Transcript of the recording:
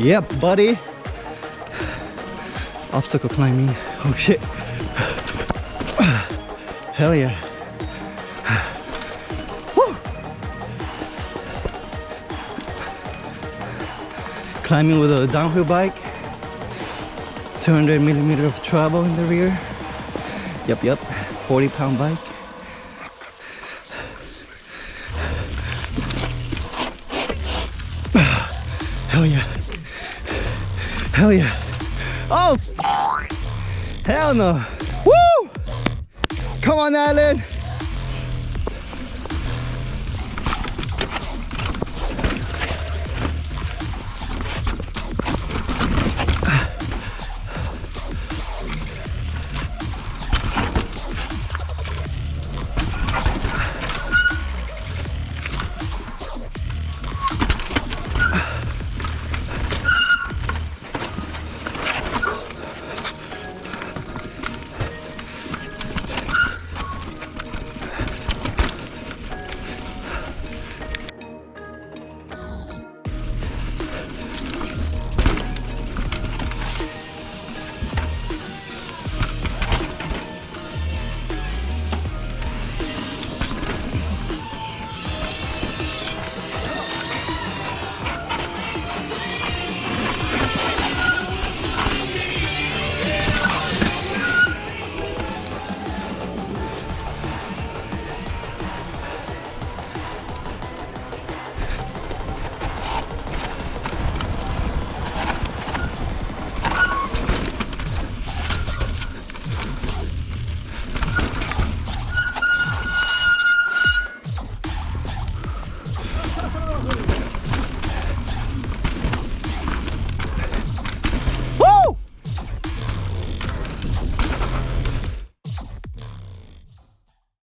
Yep, buddy. Obstacle climbing. Oh shit. Hell yeah. Woo. Climbing with a downhill bike. 200mm of travel in the rear. Yep, 40-pound bike. Hell yeah. Hell yeah. Oh! Hell no. Woo! Come on, Alan.